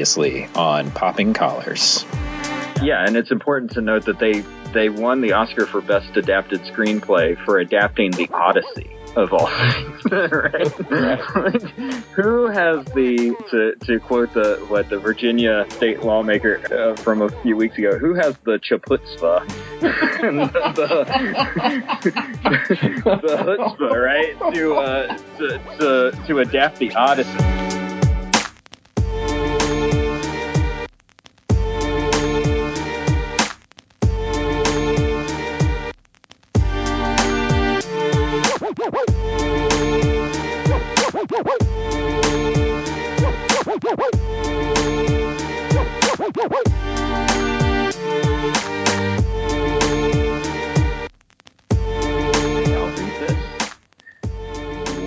previously on Popping Collars. Yeah, and it's important to note that they won the Oscar for Best Adapted Screenplay for adapting the Odyssey of all things, right? Who has to quote the Virginia state lawmaker from a few weeks ago, who has the chutzpah, the chutzpah, right, to adapt the Odyssey?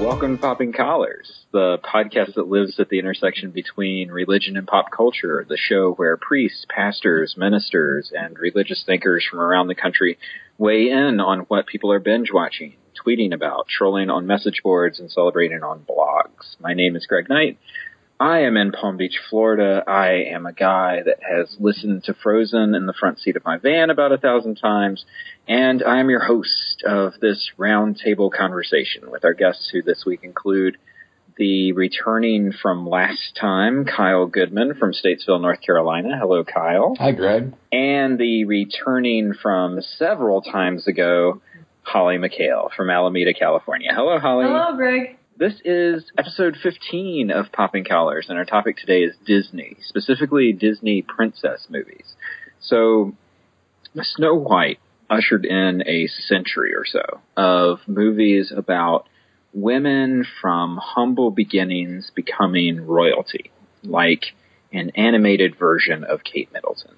Welcome to Popping Collars, the podcast that lives at the intersection between religion and pop culture, the show where priests, pastors, ministers, and religious thinkers from around the country weigh in on what people are binge watching, tweeting about, trolling on message boards, and celebrating on blogs. My name is Greg Knight. I am in Palm Beach, Florida. I am a guy that has listened to Frozen in the front seat of my van about 1,000 times, and I am your host of this roundtable conversation with our guests who this week include the returning from last time, Kyle Goodman from Statesville, North Carolina. Hello, Kyle. Hi, Greg. And the returning from several times ago, Holly McHale from Alameda, California. Hello, Holly. Hello, Greg. This is episode 15 of Popping Collars, and our topic today is Disney, specifically Disney princess movies. So, Snow White ushered in a century or so of movies about women from humble beginnings becoming royalty, like an animated version of Kate Middleton.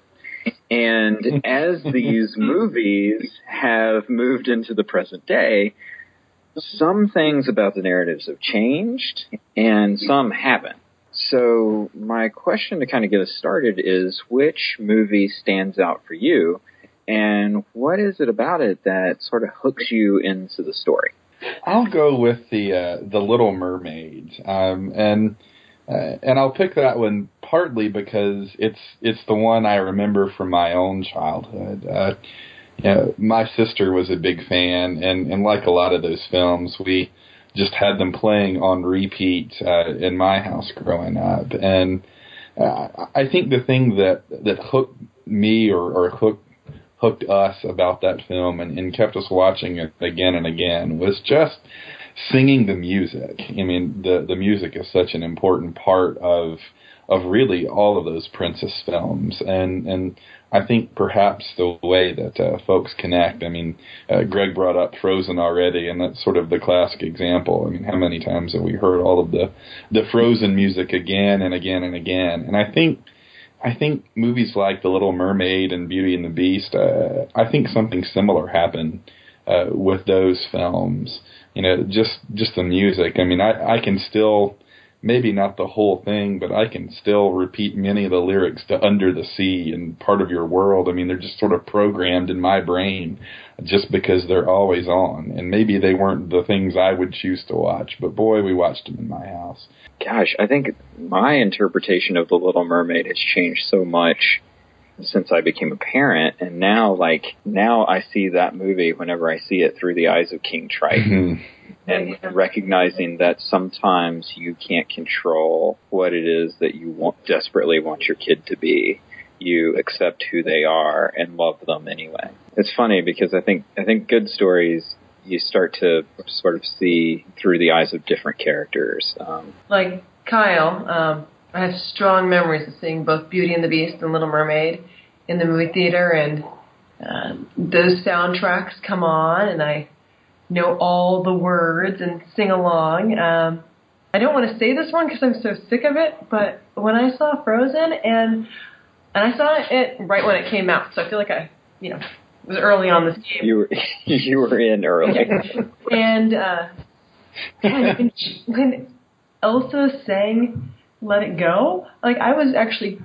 And as these movies have moved into the present day, some things about the narratives have changed, and some haven't. So my question to kind of get us started is, which movie stands out for you, and what is it about it that sort of hooks you into the story? I'll go with the Little Mermaid, and I'll pick that one partly because it's the one I remember from my own childhood. My sister was a big fan, and like a lot of those films, we just had them playing on repeat in my house growing up. And I think the thing that hooked me or hooked us about that film and kept us watching it again and again was just singing the music. I mean, the music is such an important part of really all of those princess films, and I think perhaps the way that folks connect. I mean, Greg brought up Frozen already, and that's sort of the classic example. I mean, how many times have we heard all of the Frozen music again and again and again? And I think movies like The Little Mermaid and Beauty and the Beast, I think something similar happened with those films. You know, just the music. I mean, I can still, maybe not the whole thing, but I can still repeat many of the lyrics to Under the Sea and Part of Your World. I mean, they're just sort of programmed in my brain just because they're always on. And maybe they weren't the things I would choose to watch, but boy, we watched them in my house. Gosh, I think my interpretation of The Little Mermaid has changed so much since I became a parent, and now I see that movie whenever I see it through the eyes of King Triton. And recognizing that sometimes you can't control what it is that you desperately want your kid to be. You accept who they are and love them anyway. It's funny because I think good stories you start to sort of see through the eyes of different characters. Like Kyle, I have strong memories of seeing both Beauty and the Beast and Little Mermaid in the movie theater, and those soundtracks come on, and I know all the words and sing along. I don't want to say this one because I'm so sick of it, but when I saw Frozen, and I saw it right when it came out, so I feel like I was early on this game. You were in early. Yeah. And when Elsa sang Let It Go, like I was actually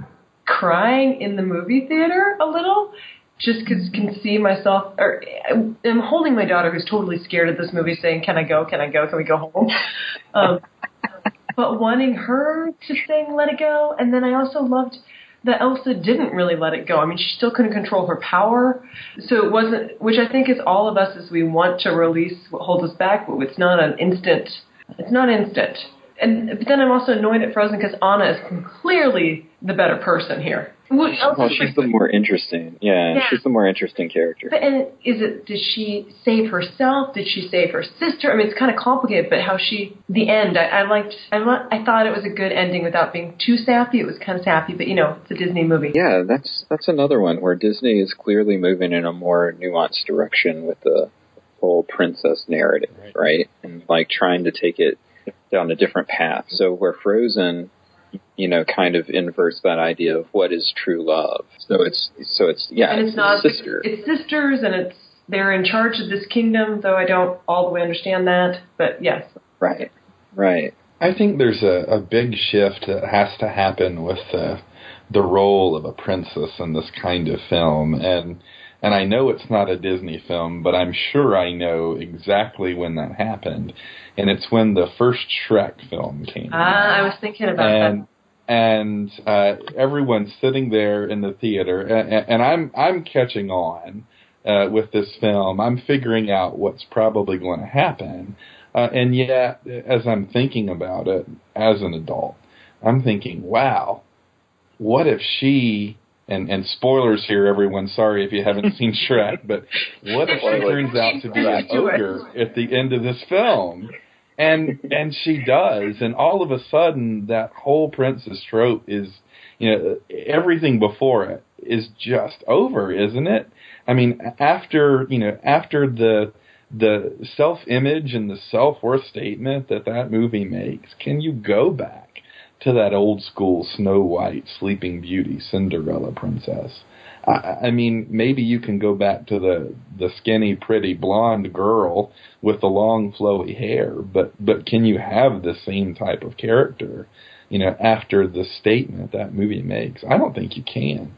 crying in the movie theater a little, just because can see myself, or I'm holding my daughter who's totally scared of this movie saying, can I go, can we go home? but wanting her to sing Let It Go. And then I also loved that Elsa didn't really let it go. I mean, she still couldn't control her power. So it wasn't, which I think is all of us, is we want to release what holds us back, but it's not an instant. It's not instant. But then I'm also annoyed at Frozen because Anna is clearly the better person here. Well, she's the more interesting. Yeah, she's the more interesting character. But, and did she save herself? Did she save her sister? I mean, it's kind of complicated, but how the end, I thought it was a good ending without being too sappy. It was kind of sappy, but it's a Disney movie. Yeah, that's another one where Disney is clearly moving in a more nuanced direction with the whole princess narrative, right? And like trying to take it down a different path. So where Frozen, kind of inverts that idea of what is true love. So it's and it's not sister. It's sisters, and they're in charge of this kingdom, though I don't all the way understand that. But yes. Right. I think there's a big shift that has to happen with the role of a princess in this kind of film, and I know it's not a Disney film, but I'm sure I know exactly when that happened. And it's when the first Shrek film came out. I was thinking about that. And everyone's sitting there in the theater, and I'm catching on with this film. I'm figuring out what's probably going to happen. And yet, as I'm thinking about it as an adult, I'm thinking, wow, what if she... And spoilers here, everyone. Sorry if you haven't seen Shrek, but what if she turns out to be an ogre at the end of this film? And she does, and all of a sudden, that whole princess trope is, everything before it is just over, isn't it? I mean, after the self-image and the self-worth statement that movie makes, can you go back to that old school Snow White, Sleeping Beauty, Cinderella princess? I mean, maybe you can go back to the skinny, pretty blonde girl with the long, flowy hair, but can you have the same type of character, after the statement that movie makes? I don't think you can.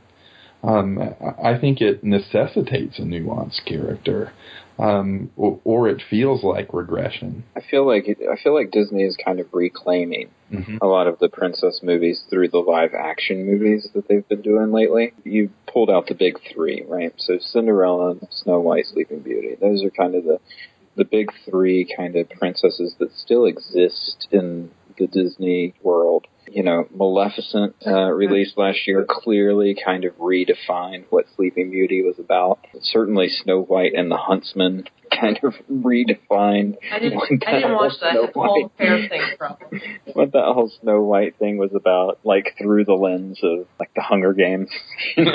I think it necessitates a nuanced character, or it feels like regression. I feel like Disney is kind of reclaiming a lot of the princess movies through the live action movies that they've been doing lately. You pulled out the big three, right? So Cinderella, Snow White, Sleeping Beauty. Those are kind of the big three kind of princesses that still exist in the Disney world. Maleficent, released last year, clearly kind of redefined what Sleeping Beauty was about. Certainly Snow White and the Huntsman kind of redefined. I didn't watch that whole hair thing problem. What that whole Snow White thing was about, like through the lens of like the Hunger Games. But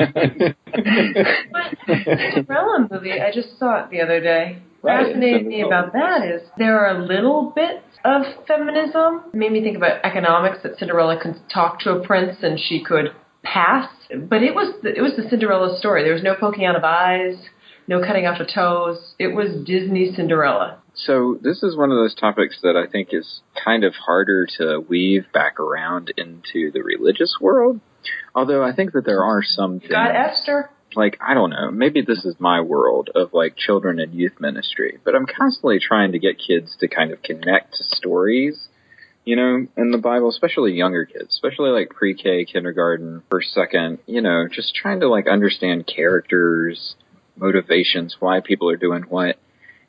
the Cinderella movie, I just saw it the other day. Fascinated me about that is there are little bits of feminism. It made me think about economics, that Cinderella could talk to a prince and she could pass. But it was the Cinderella story. There was no poking out of eyes, no cutting off of toes. It was Disney Cinderella. So this is one of those topics that I think is kind of harder to weave back around into the religious world. Although I think that there are some things. Got Esther. Like, I don't know, maybe this is my world of, like, children and youth ministry, but I'm constantly trying to get kids to kind of connect to stories, in the Bible, especially younger kids, especially, like, pre-K, kindergarten, first, second, just trying to, like, understand characters, motivations, why people are doing what.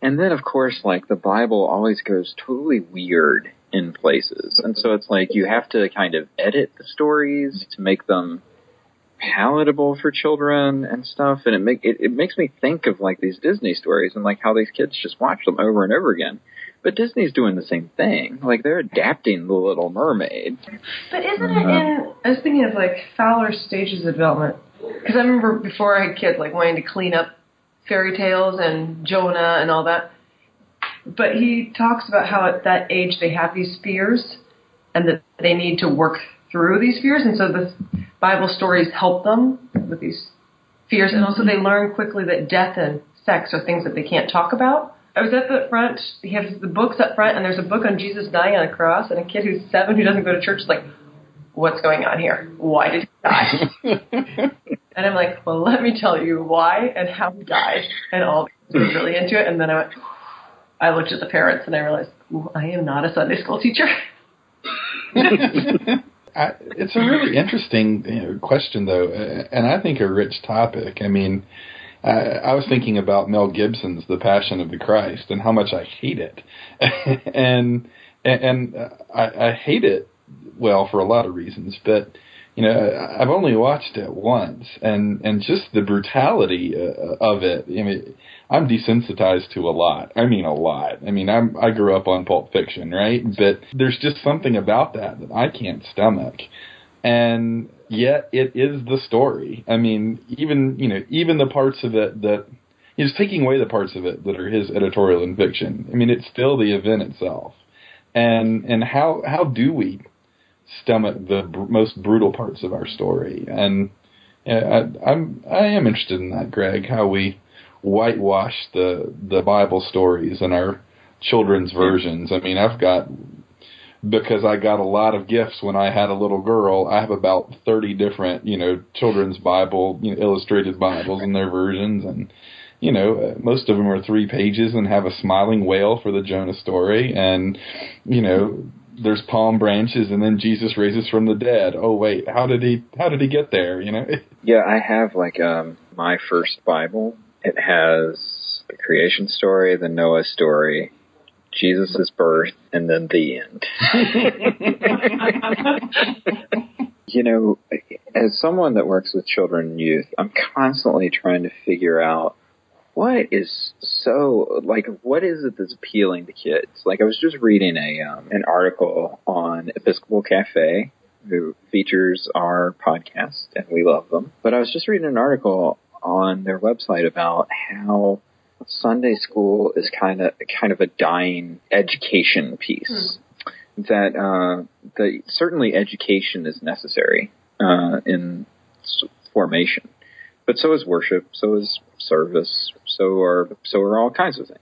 And then, of course, like, the Bible always goes totally weird in places, and so it's like you have to kind of edit the stories to make them palatable for children and stuff, and it makes me think of like these Disney stories and like how these kids just watch them over and over again. But Disney's doing the same thing. Like they're adapting The Little Mermaid. But isn't it I was thinking of like Fowler stages of development, because I remember before I had kids like wanting to clean up fairy tales and Jonah and all that. But he talks about how at that age they have these fears and that they need to work through these fears, and so the Bible stories help them with these fears, and also they learn quickly that death and sex are things that they can't talk about. I was at the front, he has the books up front, and there's a book on Jesus dying on a cross, and a kid who's 7 who doesn't go to church is like, what's going on here? Why did he die? And I'm like, well, let me tell you why and how he died, and all the kids were really into it, and then I looked at the parents, and I realized, I am not a Sunday school teacher. It's a really interesting question, though, and I think a rich topic. I mean, I was thinking about Mel Gibson's The Passion of the Christ and how much I hate it, and I hate it, well, for a lot of reasons, but I've only watched it once, and just the brutality of it. I mean, I'm desensitized to a lot. I mean, a lot. I mean, I grew up on Pulp Fiction, right? But there's just something about that I can't stomach. And yet it is the story. I mean, even the parts of it that he's taking away the parts of it that are his editorial and fiction. I mean, it's still the event itself. And how do we stomach the most brutal parts of our story? And I am interested in that, Greg, how we whitewash the Bible stories in our children's versions. I mean, because I got a lot of gifts when I had a little girl, I have about 30 different, children's Bible, illustrated Bibles and their versions. And, most of them are 3 pages and have a smiling whale for the Jonah story. And, there's palm branches and then Jesus raises from the dead. Oh, wait, how did he get there? Yeah, I have my first Bible. It has the creation story, the Noah story, Jesus' birth, and then the end. As someone that works with children and youth, I'm constantly trying to figure out what is it that's appealing to kids? Like, I was just reading an article on Episcopal Cafe, who features our podcast, and we love them. But I was just reading an article on their website about how Sunday school is kind of a dying education piece. That certainly education is necessary in formation, but so is worship, so is service, so are all kinds of things.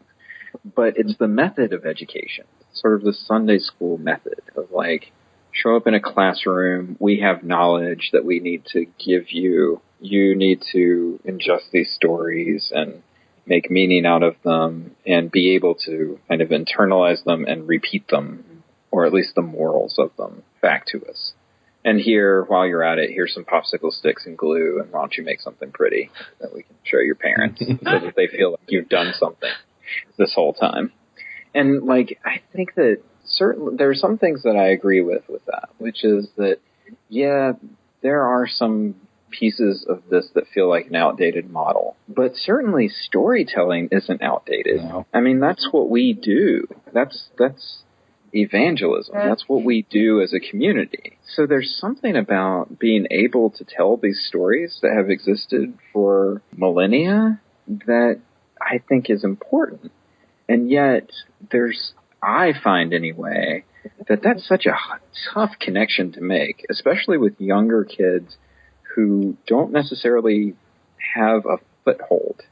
But it's the method of education, sort of the Sunday school method of show up in a classroom. We have knowledge that we need to give you. You need to ingest these stories and make meaning out of them and be able to kind of internalize them and repeat them, or at least the morals of them, back to us. And here, while you're at it, here's some popsicle sticks and glue, and why don't you make something pretty that we can show your parents so that they feel like you've done something this whole time. And I think that certainly there are some things that I agree with that, which is that, yeah, there are some pieces of this that feel like an outdated model, but certainly storytelling isn't outdated. No. I mean, that's what we do. That's evangelism. That's what we do as a community. So there's something about being able to tell these stories that have existed for millennia that I think is important. And yet I find anyway, that's such a tough connection to make, especially with younger kids who don't necessarily have a foothold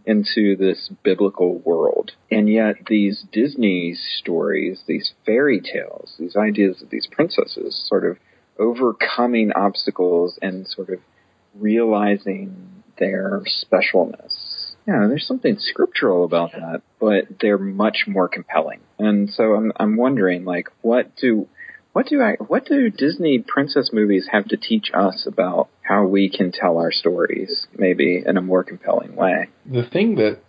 into this biblical world. And yet these Disney stories, these fairy tales, these ideas of these princesses sort of overcoming obstacles and sort of realizing their specialness. Yeah, there's something scriptural about that, but they're much more compelling. And so I'm wondering, what do Disney princess movies have to teach us about how we can tell our stories, maybe in a more compelling way? The thing that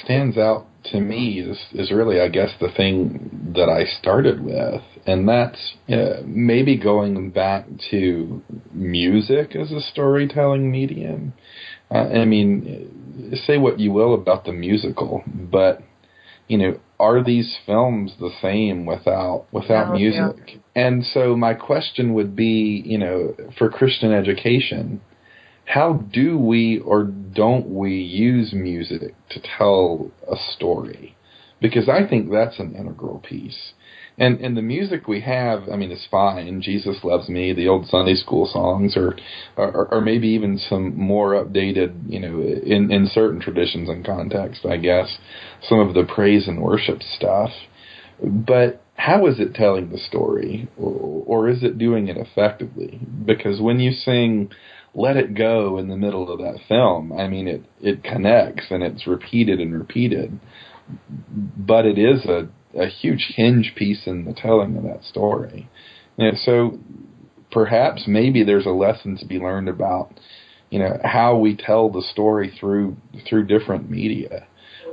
stands out to me is really, I guess, the thing that I started with, and that's maybe going back to music as a storytelling medium. I mean, say what you will about the musical, but are these films the same without music? Yeah. And so my question would be, for Christian education, how do we or don't we use music to tell a story? Because I think that's an integral piece. And the music we have, I mean, is fine. Jesus Loves Me, the old Sunday school songs, or maybe even some more updated, in certain traditions and context, I guess, some of the praise and worship stuff. But how is it telling the story? Or is it doing it effectively? Because when you sing Let It Go in the middle of that film, I mean, it connects and it's repeated and repeated. But it is a huge hinge piece in the telling of that story. So perhaps maybe there's a lesson to be learned about, how we tell the story through different media.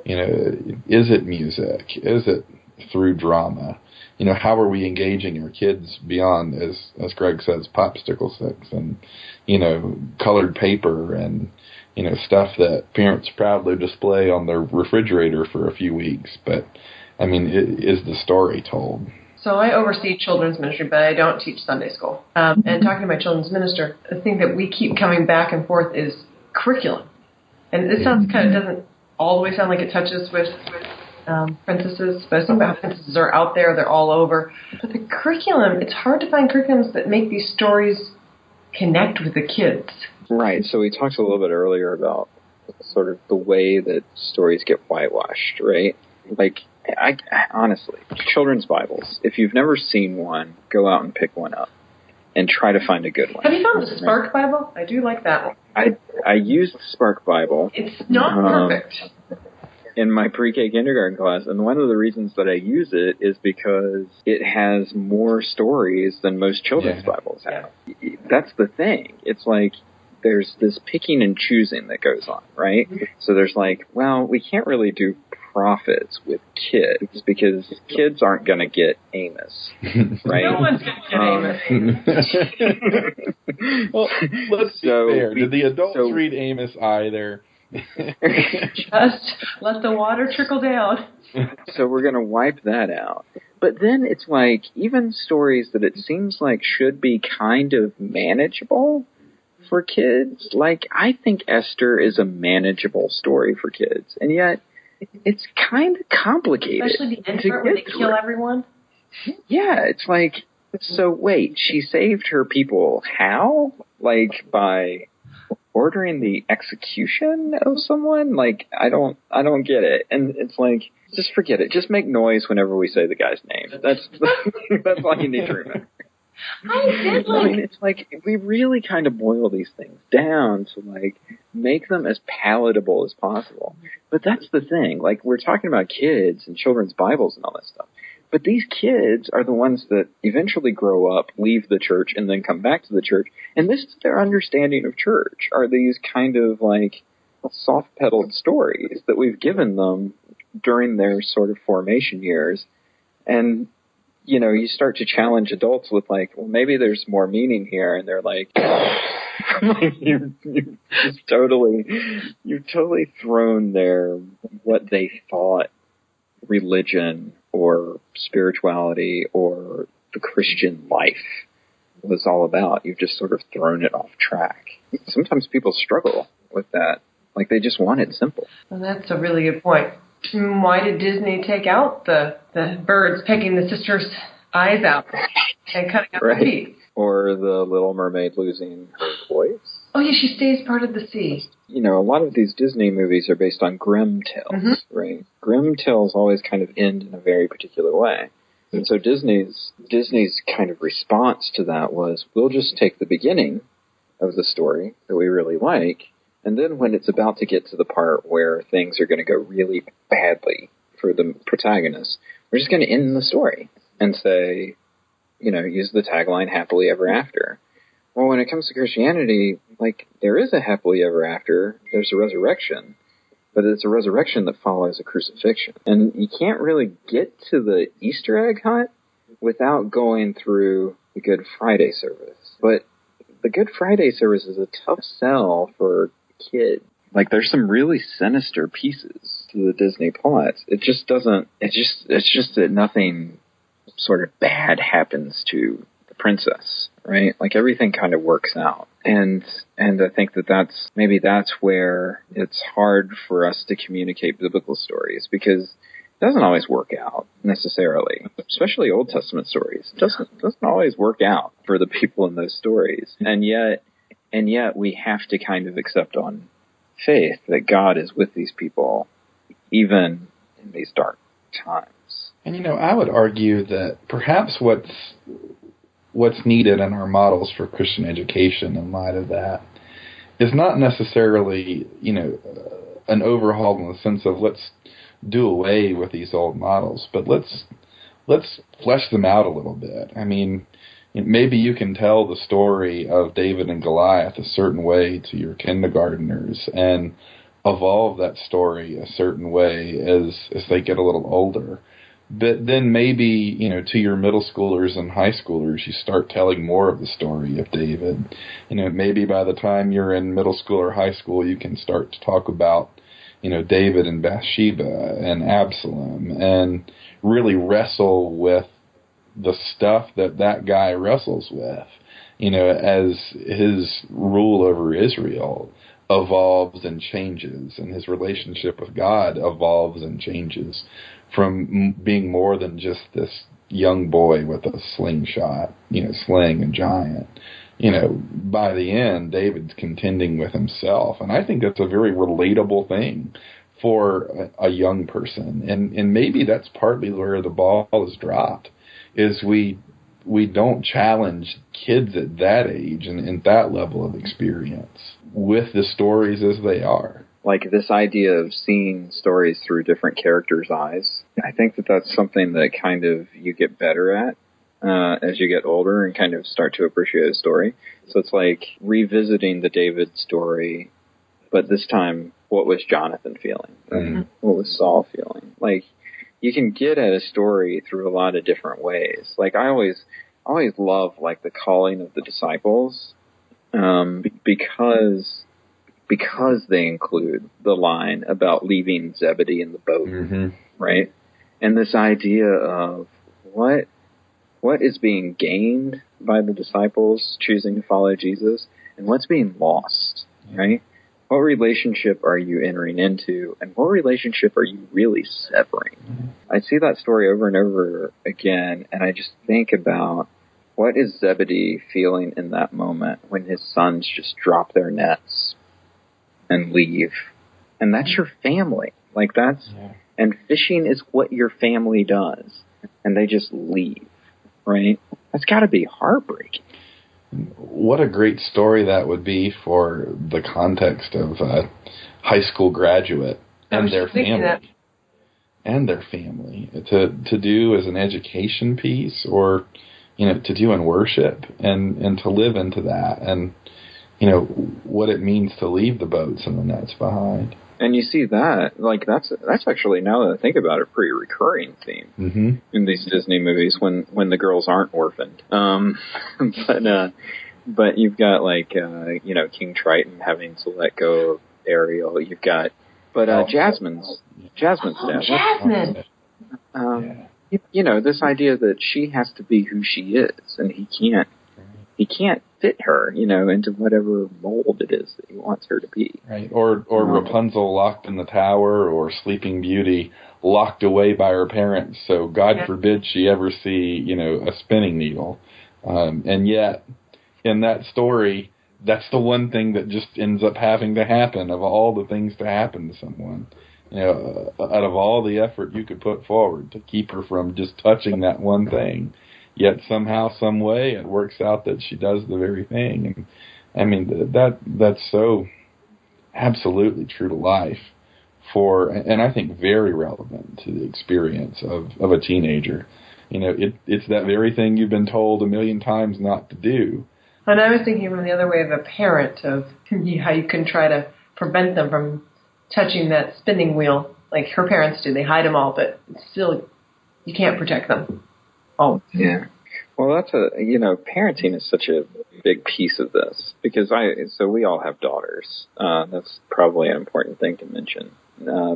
Is it music? Is it through drama? How are we engaging our kids beyond, as Greg says, popsicle sticks and, colored paper and, stuff that parents proudly display on their refrigerator for a few weeks. But, is the story told? So I oversee children's ministry, but I don't teach Sunday school. And talking to my children's minister, the thing that we keep coming back and forth is curriculum. And this sounds doesn't all the way sound like it touches with princesses, but some princesses are out there, they're all over. But the curriculum, it's hard to find curriculums that make these stories connect with the kids. Right. So we talked a little bit earlier about sort of the way that stories get whitewashed, right? Like, I honestly, children's Bibles, if you've never seen one, go out and pick one up and try to find a good one. Have you found the Spark Bible? I do like that one. I used the Spark Bible. It's not perfect. In my pre-K kindergarten class, and one of the reasons that I use it is because it has more stories than most children's Bibles have. Yeah. That's the thing. It's like there's this picking and choosing that goes on, right? So there's like, well, we can't really do prophets with kids because kids aren't going to get Amos, right? No one's going to get Amos. Well, let's be fair. Did the adults read Amos either? Just let the water trickle down. So we're going to wipe that out. But then it's like, even stories that it seems like should be kind of manageable for kids, like I think Esther is a manageable story for kids, and yet it's kind of complicated. Especially the end part where they kill everyone. Yeah, it's like, so wait, she saved her people how? Like by ordering the execution of someone? Like, I don't get it. And it's like, just forget it. Just make noise whenever we say the guy's name. That's all you need to remember. It's like we really kind of boil these things down to like make them as palatable as possible. But that's the thing. Like, we're talking about kids and children's Bibles and all that stuff. But these kids are the ones that eventually grow up, leave the church, and then come back to the church. And this is their understanding of church, are these kind of like soft-pedaled stories that we've given them during their sort of formation years. And, you start to challenge adults with like, well, maybe there's more meaning here. And they're like, you've totally thrown their, what they thought religion or spirituality or the Christian life was all about. You've just sort of thrown it off track. Sometimes people struggle with that. Like, they just want it simple. Well, that's a really good point. Why did Disney take out the birds pecking the sister's eyes out and cutting out the feet? Or the Little Mermaid losing her voice. Oh, yeah, she stays part of the sea. A lot of these Disney movies are based on grim tales, right? Grim tales always kind of end in a very particular way. And so Disney's kind of response to that was, we'll just take the beginning of the story that we really like, and then when it's about to get to the part where things are going to go really badly for the protagonist, we're just going to end the story and say, use the tagline happily ever after. Well, when it comes to Christianity, like, there is a happily ever after, there's a resurrection, but it's a resurrection that follows a crucifixion. And you can't really get to the Easter egg hunt without going through the Good Friday service. But the Good Friday service is a tough sell for kids. Like, there's some really sinister pieces to the Disney plots. It's just that nothing sort of bad happens to the princess, right? Like, everything kind of works out. And I think that's where it's hard for us to communicate biblical stories, because it doesn't always work out necessarily, especially Old Testament stories. It doesn't always work out for the people in those stories. And yet we have to kind of accept on faith that God is with these people, even in these dark times. And, I would argue that perhaps what's needed in our models for Christian education in light of that is not necessarily, an overhaul in the sense of let's do away with these old models, but let's flesh them out a little bit. I mean, maybe you can tell the story of David and Goliath a certain way to your kindergartners and evolve that story a certain way as they get a little older. But then maybe, to your middle schoolers and high schoolers, you start telling more of the story of David. Maybe by the time you're in middle school or high school, you can start to talk about, David and Bathsheba and Absalom and really wrestle with the stuff that guy wrestles with, as his rule over Israel evolves and changes, and his relationship with God evolves and changes from being more than just this young boy with a slingshot, slaying a giant. By the end, David's contending with himself, and I think that's a very relatable thing for a young person, and maybe that's partly where the ball is dropped, is we don't challenge kids at that age and that level of experience with the stories as they are. Like this idea of seeing stories through different characters' eyes. I think that's something that kind of you get better at as you get older and kind of start to appreciate a story. So it's like revisiting the David story, but this time, what was Jonathan feeling? Mm-hmm. What was Saul feeling? Like, you can get at a story through a lot of different ways. Like, I always love, like, the calling of the disciples, because they include the line about leaving Zebedee in the boat, right? And this idea of what is being gained by the disciples choosing to follow Jesus and what's being lost, right? What relationship are you entering into, and what relationship are you really severing? I see that story over and over again, and I just think about what is Zebedee feeling in that moment when his sons just drop their nets and leave. And that's your family. Like and fishing is what your family does. And they just leave, right? That's got to be heartbreaking. What a great story that would be for the context of a high school graduate and their family. And their family. To do as an education piece or, to do in worship and to live into that. And, what it means to leave the boats and the nets behind. And you see that, like, that's actually, now that I think about it, a pretty recurring theme in these Disney movies when the girls aren't orphaned. But you've got, like, King Triton having to let go of Ariel. You've got, Jasmine's dad. Jasmine! This idea that she has to be who she is, and he can't fit her, into whatever mold it is that he wants her to be. Right. Or Rapunzel locked in the tower, or Sleeping Beauty locked away by her parents, so God forbid she ever see, a spinning needle. And yet, in that story, that's the one thing that just ends up having to happen of all the things to happen to someone. Out of all the effort you could put forward to keep her from just touching that one thing. Yet somehow, some way, it works out that she does the very thing. And I mean, that's so absolutely true to life and I think very relevant to the experience of a teenager. It's that very thing you've been told a million times not to do. And I was thinking from the other way of a parent, of how you can try to prevent them from touching that spinning wheel like her parents do. They hide them all, but still, you can't protect them. Oh, yeah. Well, that's parenting is such a big piece of this because so we all have daughters. That's probably an important thing to mention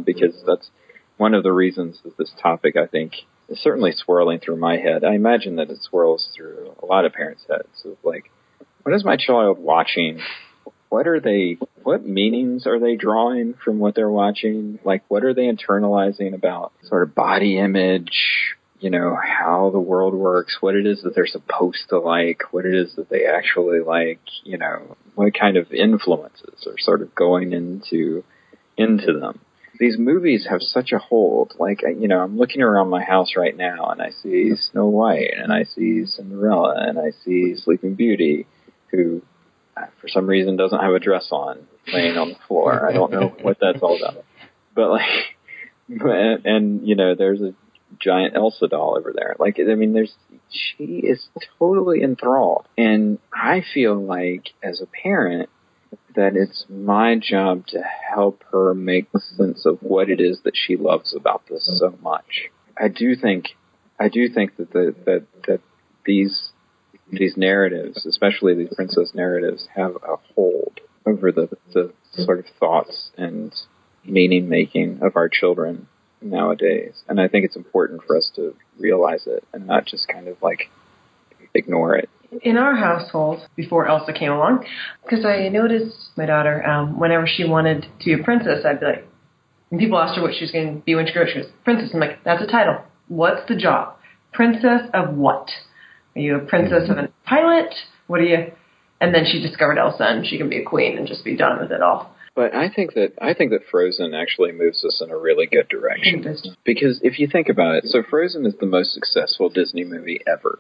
because that's one of the reasons that this topic, I think, is certainly swirling through my head. I imagine that it swirls through a lot of parents' heads of like, what is my child watching? What meanings are they drawing from what they're watching? Like, what are they internalizing about sort of body image, how the world works, what it is that they're supposed to like, what it is that they actually like, what kind of influences are sort of going into them. These movies have such a hold. Like, I'm looking around my house right now and I see Snow White and I see Cinderella and I see Sleeping Beauty, who for some reason doesn't have a dress on, laying on the floor. I don't know what that's all about. But there's a giant Elsa doll over there. Like, I mean, she is totally enthralled. And I feel like, as a parent, that it's my job to help her make sense of what it is that she loves about this so much. I do think that these narratives, especially these princess narratives, have a hold over the sort of thoughts and meaning making of our children nowadays. And I think it's important for us to realize it and not just kind of like ignore it. In our household, before Elsa came along, because I noticed my daughter, whenever she wanted to be a princess, I'd be like, when people asked her what she was going to be when she grew up, she was princess. I'm like, that's a title. What's the job? Princess of what? Are you a princess of a pilot? What are you? And then she discovered Elsa, and she can be a queen and just be done with it all. But I think that Frozen actually moves us in a really good direction. Because if you think about it, so Frozen is the most successful Disney movie ever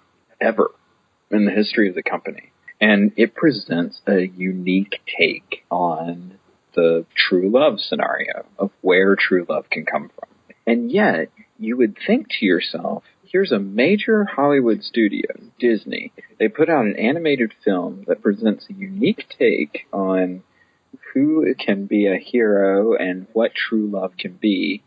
in the history of the company. And it presents a unique take on the true love scenario of where true love can come from. And yet, you would think to yourself, here's a major Hollywood studio, Disney. They put out an animated film that presents a unique take on who can be a hero and what true love can be.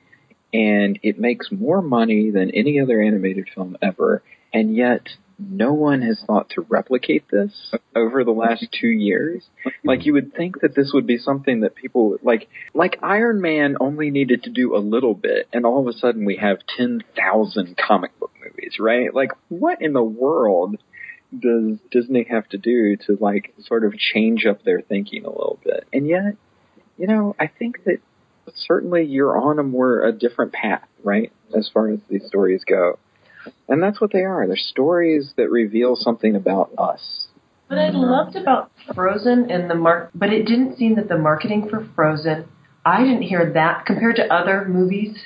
And it makes more money than any other animated film ever. And yet, no one has thought to replicate this over the last 2 years. Like, you would think that this would be something that people would, like Iron Man only needed to do a little bit, and all of a sudden we have 10,000 comic book movies, right? Like, what in the world does Disney have to do to, like, sort of change up their thinking a little bit? And yet, you know, I think that certainly you're on a different path, right, as far as these stories go. And that's what they are. They're stories that reveal something about us. What I loved about Frozen and but it didn't seem that the marketing for Frozen, I didn't hear that compared to other movies.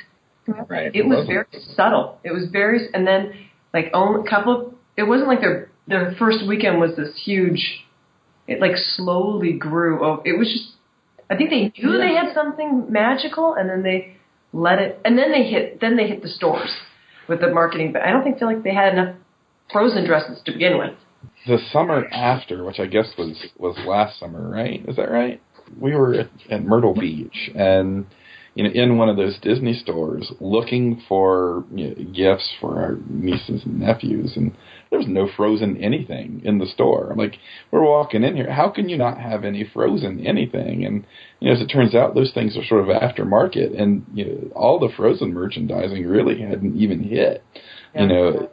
Right. It was very subtle. It was very, and then like it wasn't like their first weekend was this huge. It like slowly grew. Oh, it was just. I think they knew they had something magical, and then they let it, and then they hit the stores with the marketing, but I don't feel like they had enough Frozen dresses to begin with. The summer after, which I guess was last summer, right? Is that right? We were at Myrtle Beach, and in one of those Disney stores, looking for gifts for our nieces and nephews, and there was no Frozen anything in the store. I'm like, we're walking in here, how can you not have any Frozen anything? And as it turns out, those things are sort of aftermarket, and all the Frozen merchandising really hadn't even hit. Even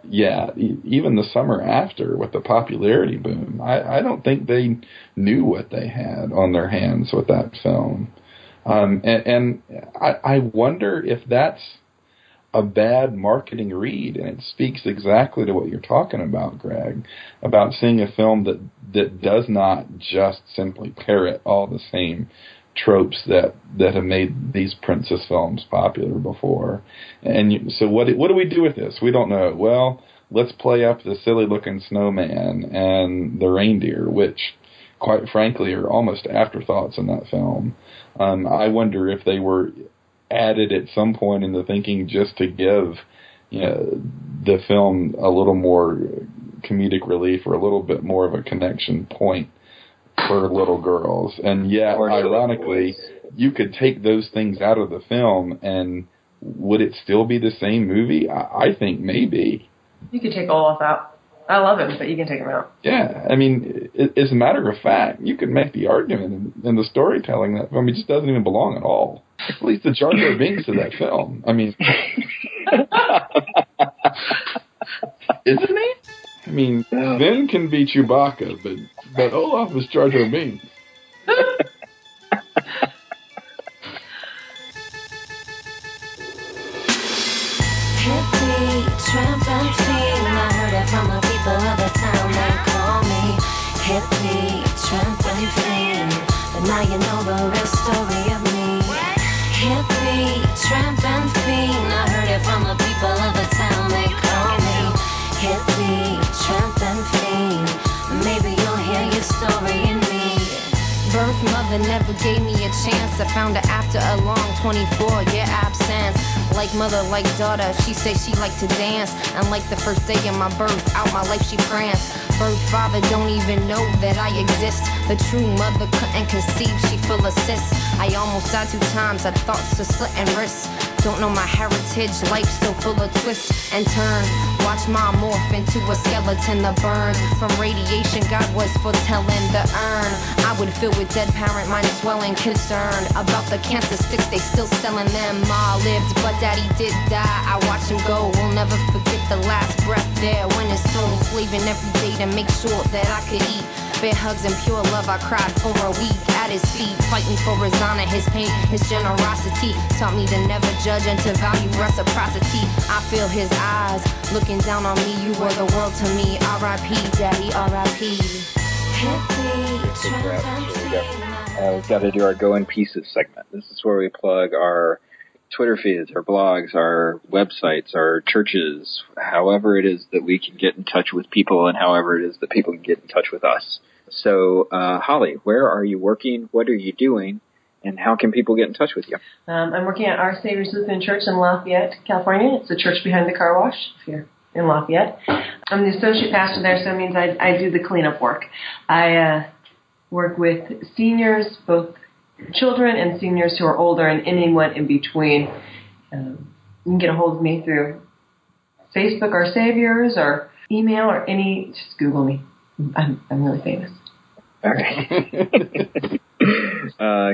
the summer after with the popularity boom, I don't think they knew what they had on their hands with that film. And I wonder if that's a bad marketing read, and it speaks exactly to what you're talking about, Greg, about seeing a film that does not just simply parrot all the same tropes that have made these princess films popular before. And so what do we do with this? We don't know. Well, let's play up the silly-looking snowman and the reindeer, which, quite frankly, are almost afterthoughts in that film. I wonder if they were added at some point in the thinking just to give the film a little more comedic relief or a little bit more of a connection point for little girls. And yet, ironically, you could take those things out of the film, and would it still be the same movie? I think maybe. You could take Olaf out. I love him, but you can take him out. Yeah, I mean, as a matter of fact, you could make the argument in the storytelling that film, it just doesn't even belong at all. At least the Jar Jar Binks of that film. I mean, isn't he? I mean, Ben can be Chewbacca, but Olaf is Jar Jar Binks. Hippie, tramp and fiend, I heard it from the people of the town. They call me hippie, tramp and fiend, but now you know the real story of me. Hippie, tramp and fiend, I heard it from the people of the town. They call me hippie, tramp and fiend, maybe you'll hear your story in me. Birth mother never gave me a chance. I found her after a long 24-year absence. Like mother, like daughter, she say she like to dance. And like the first day of my birth, out my life she pranced. Birth father don't even know that I exist. The true mother couldn't conceive, she full of cysts. I almost died 2 times, had thoughts of slitting wrists. Don't know my heritage, life so full of twists and turns. Watch mom morph into a skeleton, the burn from radiation God was foretelling the urn. I would fill with dead parent, mind swelling, concerned about the cancer sticks, they still selling them. Ma lived, but daddy did die. I watch him go, will never forget the last breath there. When his soul slaving every day to make sure that I could eat. Bare hugs and pure love, I cried for a week at his feet, fighting for his honor, his pain, his generosity. Taught me to never judge and to value reciprocity. I feel his eyes looking down on me. You were the world to me. R.I.P. Daddy, R.I.P. We've got to do our Go in Pieces segment. This is where we plug our Twitter feeds, our blogs, our websites, our churches, however it is that we can get in touch with people and however it is that people can get in touch with us. So, Holly, where are you working? What are you doing? And how can people get in touch with you? I'm working at Our Savior's Lutheran Church in Lafayette, California. It's the church behind the car wash here in Lafayette. I'm the associate pastor there, so it means I do the cleanup work. I work with seniors, both children and seniors who are older and anyone in between. You can get a hold of me through Facebook, Our Saviors, or email, or just Google me. I'm really famous. All right.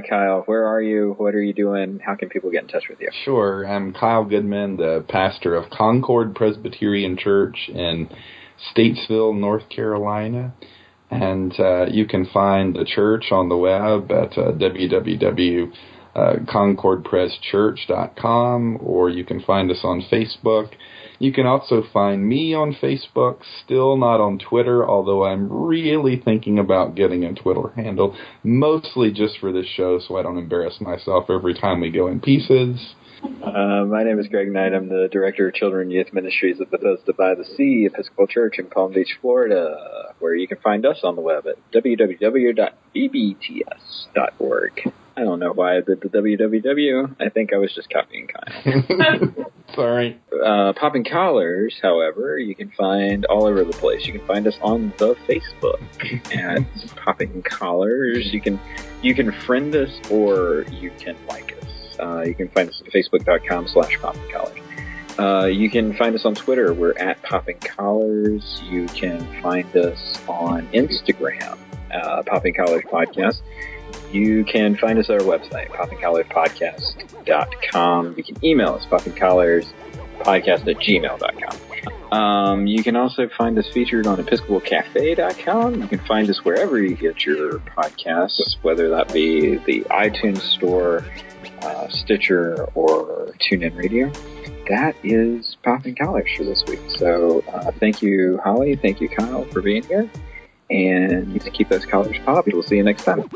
Kyle, where are you? What are you doing? How can people get in touch with you? Sure. I'm Kyle Goodman, the pastor of Concord Presbyterian Church in Statesville, North Carolina. And you can find the church on the web at www.concordpresschurch.com, or you can find us on Facebook. You can also find me on Facebook, still not on Twitter, although I'm really thinking about getting a Twitter handle, mostly just for this show so I don't embarrass myself every time we go in pieces. My name is Greg Knight. I'm the Director of Children and Youth Ministries at Bethesda by the Sea Episcopal Church in Palm Beach, Florida, where you can find us on the web at www.bbts.org. I don't know why I did the www. I think I was just copying Kyle. Sorry. Popping Collars, however, you can find all over the place. You can find us on the Facebook at Popping Collars. You can friend us or you can like us. You can find us at facebook.com/poppingcollars. You can find us on Twitter. We're at Popping Collars. You can find us on Instagram, Popping Collars Podcast. You can find us at our website, poppingcollarspodcast.com. You can email us, poppingcollarspodcast@gmail.com. You can also find us featured on episcopalcafe.com. You can find us wherever you get your podcasts, whether that be the iTunes Store, Stitcher, or TuneIn Radio. That is Popping Collars for this week. So thank you, Holly. Thank you, Kyle, for being here. And you can keep those collars popped. We'll see you next time.